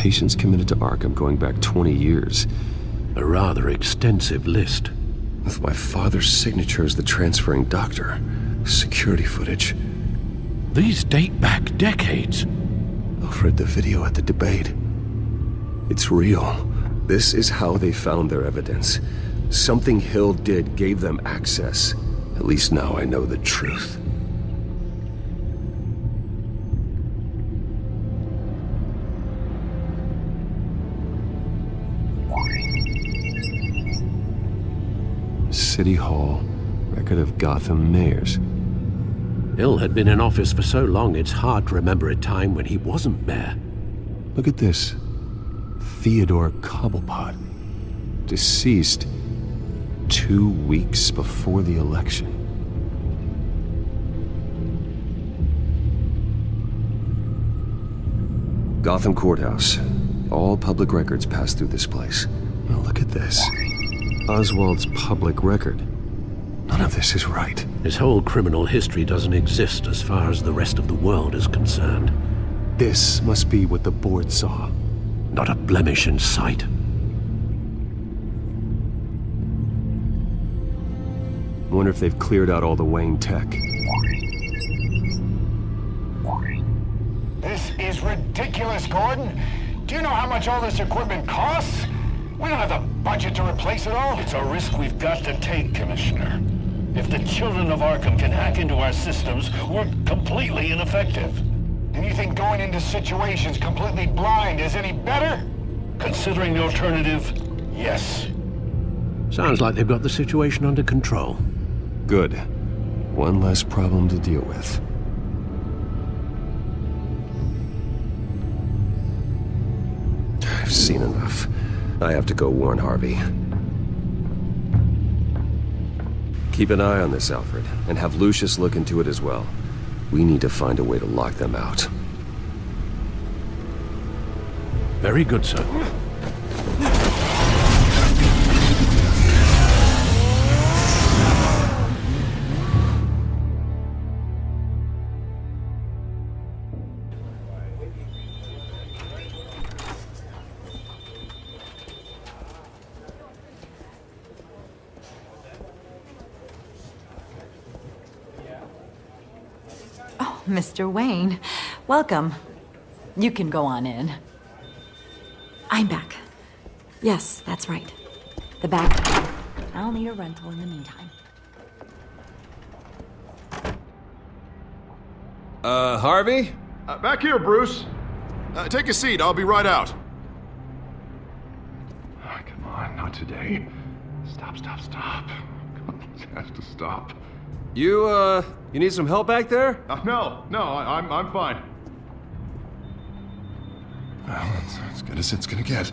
patients committed to Arkham going back 20 years. A rather extensive list. With my father's signature as the transferring doctor. Security footage. These date back decades. Over at the video at the debate. It's real. This is how they found their evidence. Something Hill did gave them access. At least now I know the truth. City Hall, record of Gotham mayors. Hill had been in office for so long it's hard to remember a time when he wasn't mayor. Look at this. Theodore Cobblepot. Deceased 2 weeks before the election. Gotham Courthouse. All public records pass through this place. Now look at this. Oswald's public record. None of this is right. His whole criminal history doesn't exist as far as the rest of the world is concerned. This must be what the board saw. Not a blemish in sight. Wonder if they've cleared out all the Wayne tech. This is ridiculous, Gordon. Do you know how much all this equipment costs? We don't have the budget to replace it all. It's a risk we've got to take, Commissioner. If the children of Arkham can hack into our systems, we're completely ineffective. And you think going into situations completely blind is any better? Considering the alternative, yes. Sounds like they've got the situation under control. Good. One less problem to deal with. I've seen enough. I have to go warn Harvey. Keep an eye on this, Alfred, and have Lucius look into it as well. We need to find a way to lock them out. Very good, sir. Mr. Wayne, welcome. You can go on in. I'm back. Yes, that's right. The back door. I'll need a rental in the meantime. Harvey? Back here, Bruce. Take a seat, I'll be right out. Oh, come on, not today. Stop. It has to stop. You need some help back there? No, I'm fine. Well, that's as good as it's gonna get.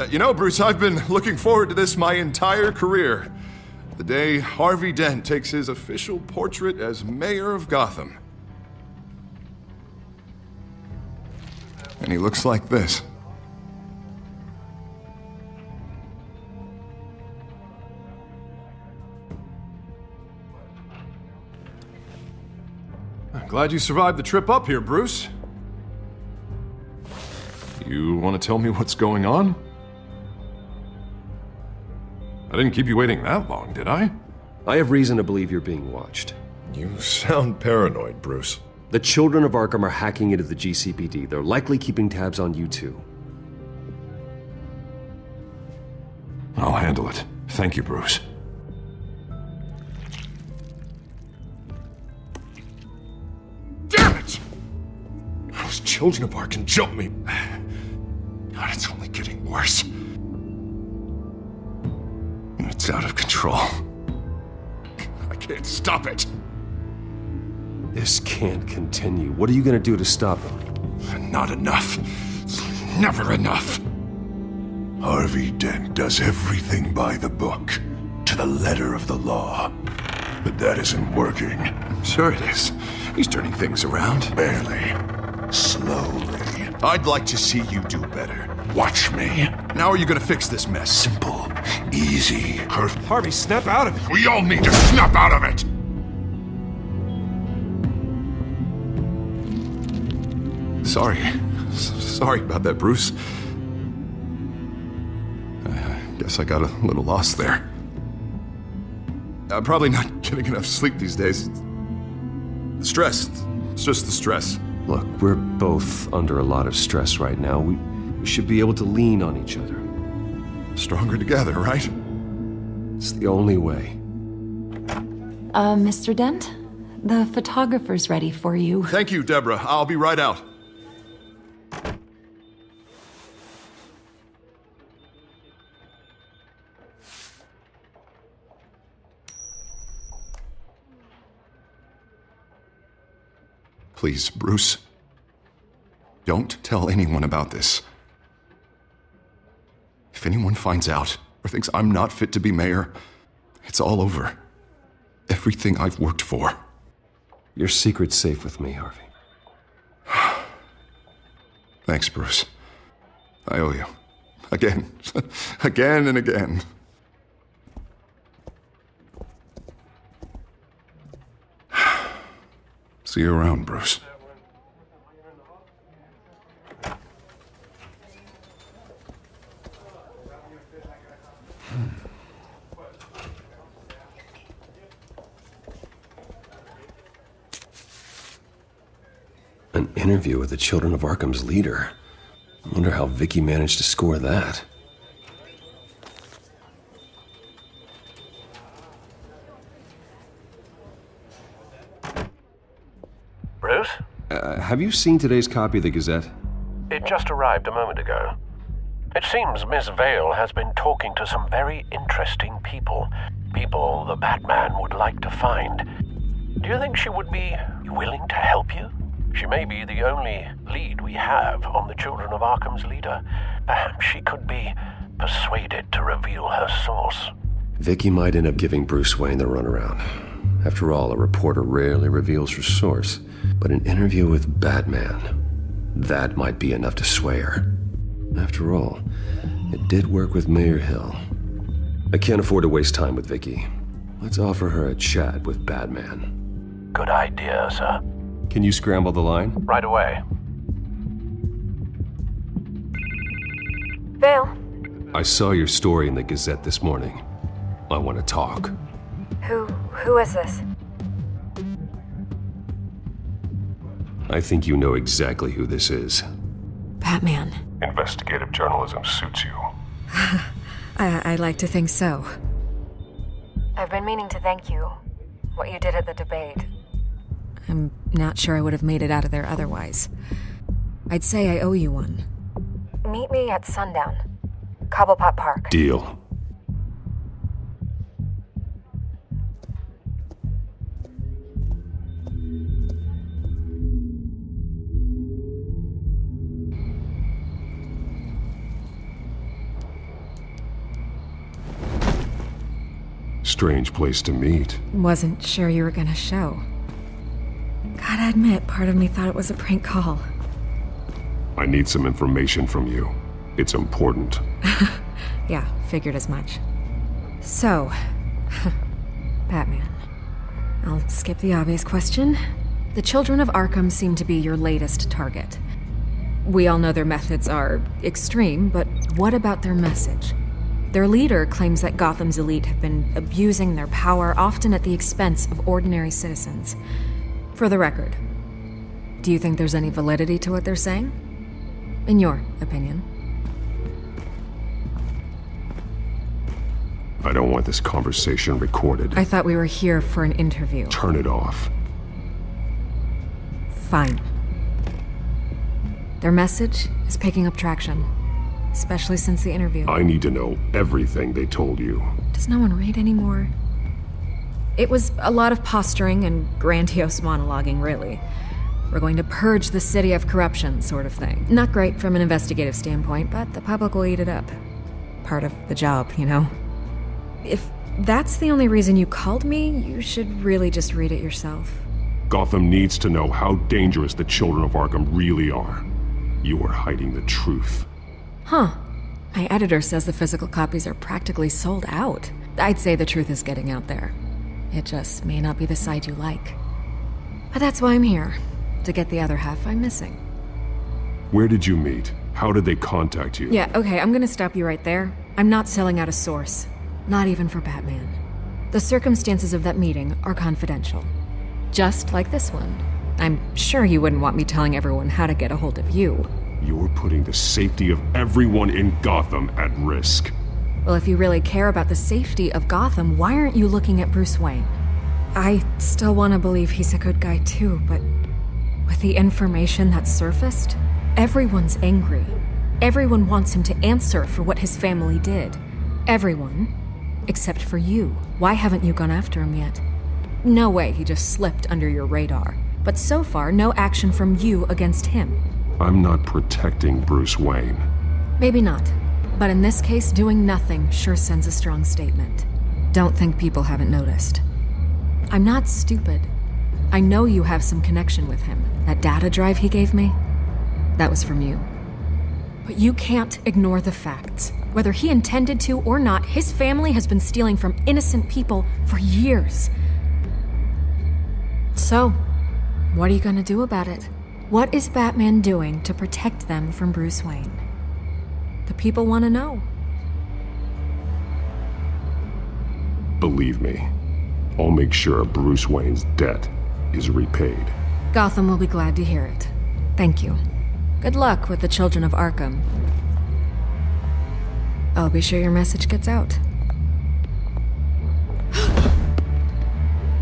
You know, Bruce, I've been looking forward to this my entire career. The day Harvey Dent takes his official portrait as mayor of Gotham. And he looks like this. I'm glad you survived the trip up here, Bruce. You want to tell me what's going on? I didn't keep you waiting that long, did I? I have reason to believe you're being watched. You sound paranoid, Bruce. The children of Arkham are hacking into the GCPD. They're likely keeping tabs on you too. I'll handle it. Thank you, Bruce. Damn it! Those children of Arkham jumped me. God, it's only getting worse. It's out of control. I can't stop it. This can't continue. What are you gonna do to stop them? Not enough. Never enough. Harvey Dent does everything by the book, to the letter of the law. But that isn't working. Sure it is. He's turning things around. Barely. Slowly. I'd like to see you do better. Watch me. Now are you gonna fix this mess? Simple. Easy. Harvey, snap out of it! We all need to snap out of it! Sorry. Sorry about that, Bruce. I guess I got a little lost there. I'm probably not getting enough sleep these days. The stress. It's just the stress. Look, we're both under a lot of stress right now. We should be able to lean on each other. Stronger together, right? It's the only way. Mr. Dent? The photographer's ready for you. Thank you, Deborah. I'll be right out. Please, Bruce. Don't tell anyone about this. If anyone finds out or thinks I'm not fit to be mayor, it's all over. Everything I've worked for. Your secret's safe with me, Harvey. Thanks, Bruce. I owe you. Again. Again and again. See you around, Bruce. An interview with the Children of Arkham's leader. I wonder how Vicky managed to score that. Bruce? Have you seen today's copy of the Gazette? It just arrived a moment ago. It seems Miss Vale has been talking to some very interesting people. People the Batman would like to find. Do you think she would be willing to help you? She may be the only lead we have on the Children of Arkham's leader. Perhaps she could be persuaded to reveal her source. Vicky might end up giving Bruce Wayne the runaround. After all, a reporter rarely reveals her source. But an interview with Batman, that might be enough to sway her. After all, it did work with Mayor Hill. I can't afford to waste time with Vicky. Let's offer her a chat with Batman. Good idea, sir. Can you scramble the line? Right away. Vale, I saw your story in the Gazette this morning. I want to talk. who is this? I think you know exactly who this is. Batman. Investigative journalism suits you. I like to think so. I've been meaning to thank you. What you did at the debate. I'm not sure I would have made it out of there otherwise. I'd say I owe you one. Meet me at sundown. Cobblepot Park. Deal. Strange place to meet. Wasn't sure you were gonna show. Gotta admit, part of me thought it was a prank call. I need some information from you. It's important. Yeah, figured as much. So, Batman. I'll skip the obvious question. The Children of Arkham seem to be your latest target. We all know their methods are extreme, but what about their message? Their leader claims that Gotham's elite have been abusing their power, often at the expense of ordinary citizens. For the record, do you think there's any validity to what they're saying? In your opinion? I don't want this conversation recorded. I thought we were here for an interview. Turn it off. Fine. Their message is picking up traction, especially since the interview. I need to know everything they told you. Does no one read anymore? It was a lot of posturing and grandiose monologuing, really. We're going to purge the city of corruption, sort of thing. Not great from an investigative standpoint, but the public will eat it up. Part of the job, you know? If that's the only reason you called me, you should really just read it yourself. Gotham needs to know how dangerous the Children of Arkham really are. You are hiding the truth. Huh. My editor says the physical copies are practically sold out. I'd say the truth is getting out there. It just may not be the side you like. But that's why I'm here, to get the other half I'm missing. Where did you meet? How did they contact you? Yeah, okay, I'm gonna stop you right there. I'm not selling out a source. Not even for Batman. The circumstances of that meeting are confidential. Just like this one. I'm sure you wouldn't want me telling everyone how to get a hold of you. You're putting the safety of everyone in Gotham at risk. Well, if you really care about the safety of Gotham, why aren't you looking at Bruce Wayne? I still want to believe he's a good guy too, but with the information that surfaced, everyone's angry. Everyone wants him to answer for what his family did. Everyone, except for you. Why haven't you gone after him yet? No way he just slipped under your radar. But so far, no action from you against him. I'm not protecting Bruce Wayne. Maybe not. But in this case, doing nothing sure sends a strong statement. Don't think people haven't noticed. I'm not stupid. I know you have some connection with him. That data drive he gave me, that was from you. But you can't ignore the facts. Whether he intended to or not, his family has been stealing from innocent people for years. So, what are you gonna do about it? What is Batman doing to protect them from Bruce Wayne? The people want to know. Believe me, I'll make sure Bruce Wayne's debt is repaid. Gotham will be glad to hear it. Thank you. Good luck with the children of Arkham. I'll be sure your message gets out.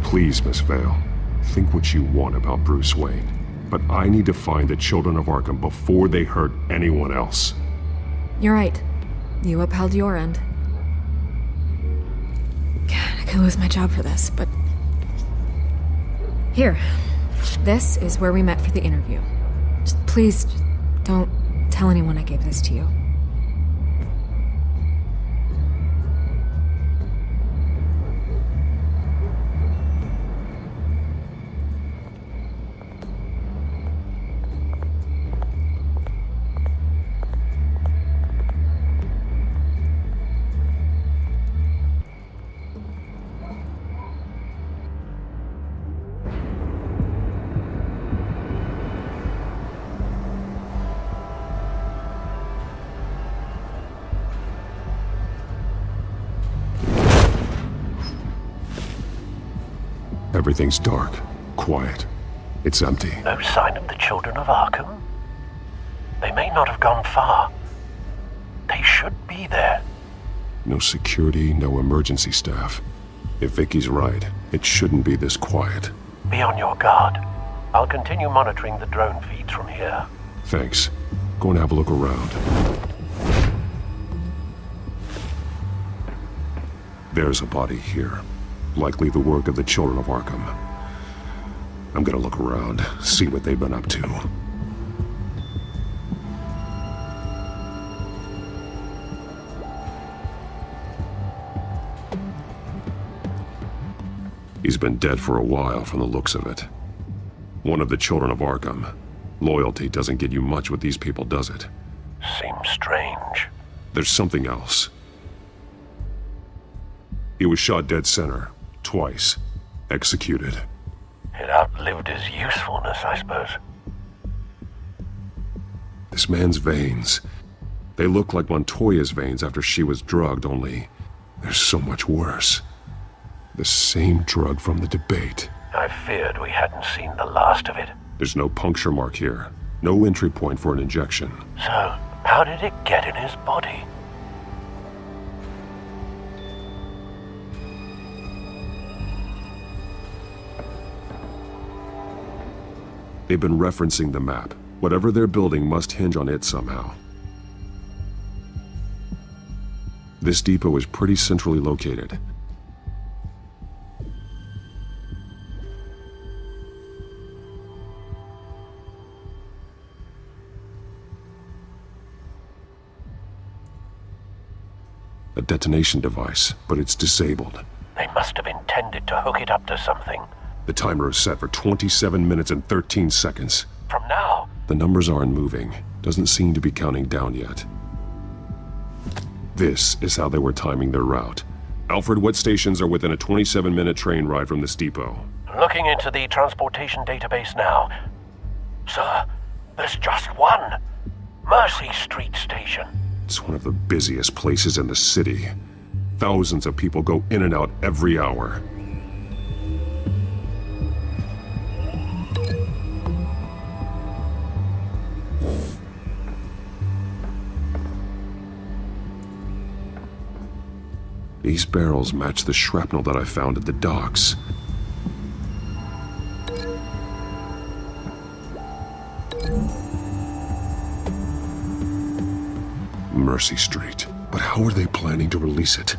Please, Miss Vale, think what you want about Bruce Wayne. But I need to find the children of Arkham before they hurt anyone else. You're right. You upheld your end. God, I could lose my job for this, but... Here. This is where we met for the interview. Please, don't tell anyone I gave this to you. Everything's dark, quiet. It's empty. No sign of the children of Arkham? They may not have gone far. They should be there. No security, no emergency staff. If Vicky's right, it shouldn't be this quiet. Be on your guard. I'll continue monitoring the drone feeds from here. Thanks. Go and have a look around. There's a body here. Likely the work of the children of Arkham. I'm gonna look around, see what they've been up to. He's been dead for a while from the looks of it. One of the children of Arkham. Loyalty doesn't get you much with these people, does it? Seems strange. There's something else. He was shot dead center. Twice. Executed. It outlived his usefulness, I suppose. This man's veins. They look like Montoya's veins after she was drugged, only they're so much worse. The same drug from the debate. I feared we hadn't seen the last of it. There's no puncture mark here. No entry point for an injection. So, how did it get in his body? They've been referencing the map. Whatever they're building must hinge on it somehow. This depot is pretty centrally located. A detonation device, but it's disabled. They must have intended to hook it up to something. The timer is set for 27 minutes and 13 seconds. From now? The numbers aren't moving. Doesn't seem to be counting down yet. This is how they were timing their route. Alfred, what stations are within a 27-minute train ride from this depot? Looking into the transportation database now. Sir, There's just one. Mercy Street Station. It's one of the busiest places in the city. Thousands of people go in and out every hour. These barrels match the shrapnel that I found at the docks. Mercy Street. But how are they planning to release it?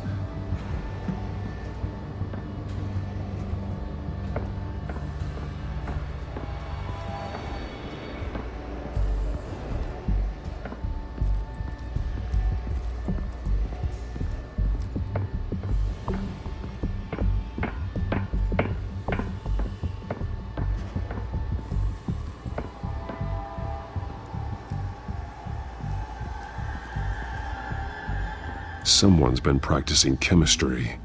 Someone's been practicing chemistry.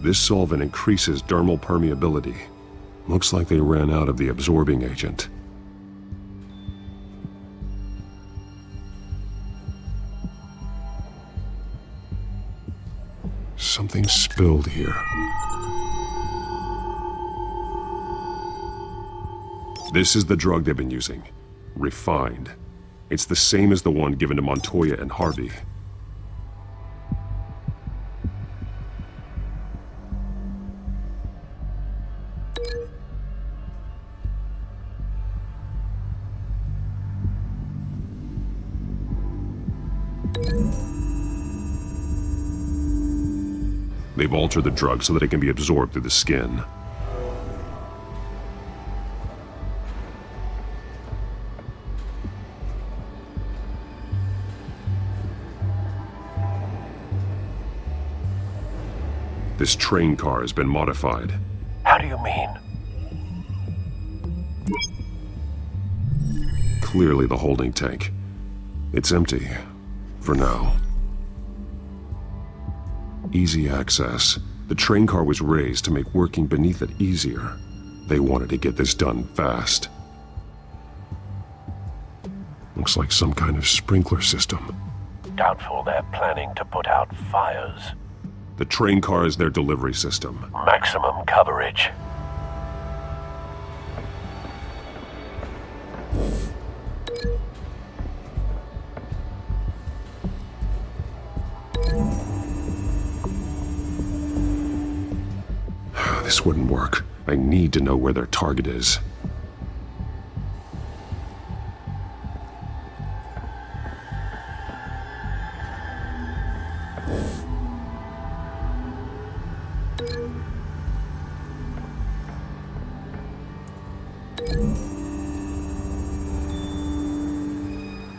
This solvent increases dermal permeability. Looks like they ran out of the absorbing agent. Something spilled here. This is the drug they've been using. Refined. It's the same as the one given to Montoya and Harvey. They've altered the drug so that it can be absorbed through the skin. This train car has been modified. How do you mean? Clearly the holding tank. It's empty. For now. Easy access. The train car was raised to make working beneath it easier. They wanted to get this done fast. Looks like some kind of sprinkler system. Doubtful they're planning to put out fires. The train car is their delivery system. Maximum coverage. This wouldn't work. I need to know where their target is.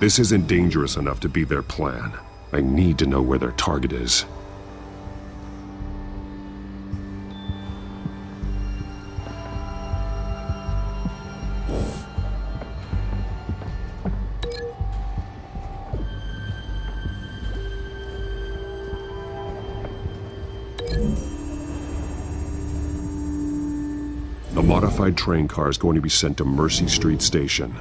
This isn't dangerous enough to be their plan. I need to know where their target is. A modified train car is going to be sent to Mercy Street Station.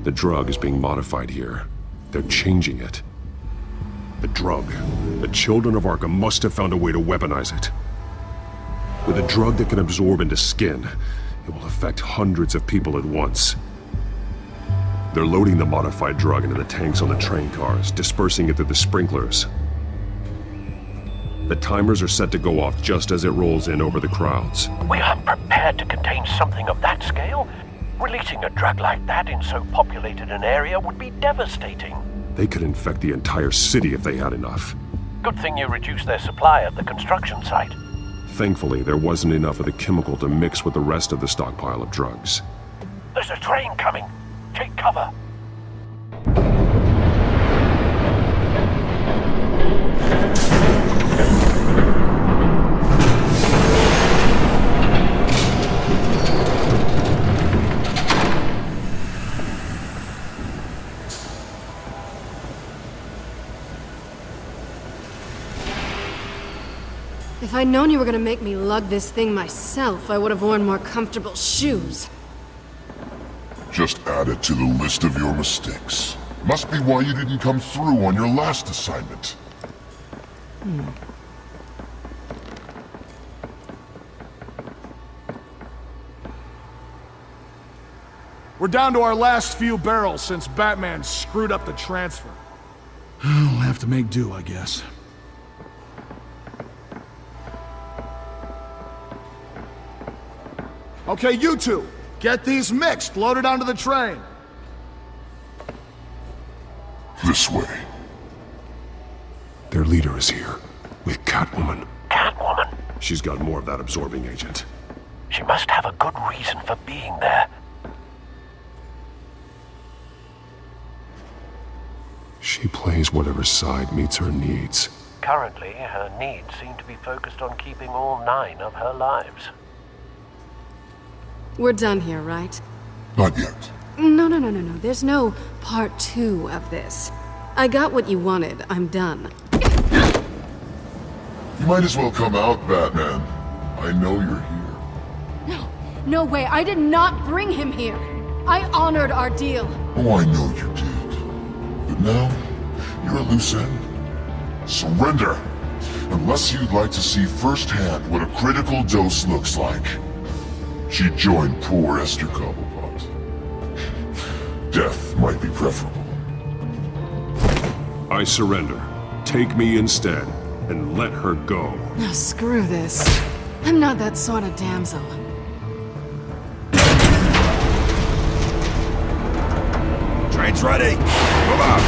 The drug is being modified here. They're changing it. The drug. The children of Arkham must have found a way to weaponize it. With a drug that can absorb into skin, it will affect hundreds of people at once. They're loading the modified drug into the tanks on the train cars, dispersing it through the sprinklers. The timers are set to go off just as it rolls in over the crowds. We aren't prepared to contain something of that scale. Releasing a drug like that in so populated an area would be devastating. They could infect the entire city if they had enough. Good thing you reduced their supply at the construction site. Thankfully, there wasn't enough of the chemical to mix with the rest of the stockpile of drugs. There's a train coming. Take cover. If I'd known you were gonna make me lug this thing myself, I would have worn more comfortable shoes. Just add it to the list of your mistakes. Must be why you didn't come through on your last assignment. We're down to our last few barrels since Batman screwed up the transfer. We'll have to make do, I guess. Okay, you two, get these mixed, loaded onto the train. This way. Their leader is here, with Catwoman. Catwoman? She's got more of that absorbing agent. She must have a good reason for being there. She plays whatever side meets her needs. Currently, her needs seem to be focused on keeping all 9 of her lives. We're done here, right? Not yet. No. There's no part 2 of this. I got what you wanted. I'm done. You might as well come out, Batman. I know you're here. No. No way. I did not bring him here. I honored our deal. Oh, I know you did. But now, you're a loose end. Surrender! Unless you'd like to see firsthand what a critical dose looks like. She joined poor Esther Cobblepot. Death might be preferable. I surrender. Take me instead, and let her go. Now screw this. I'm not that sort of damsel. Train's ready! Move out!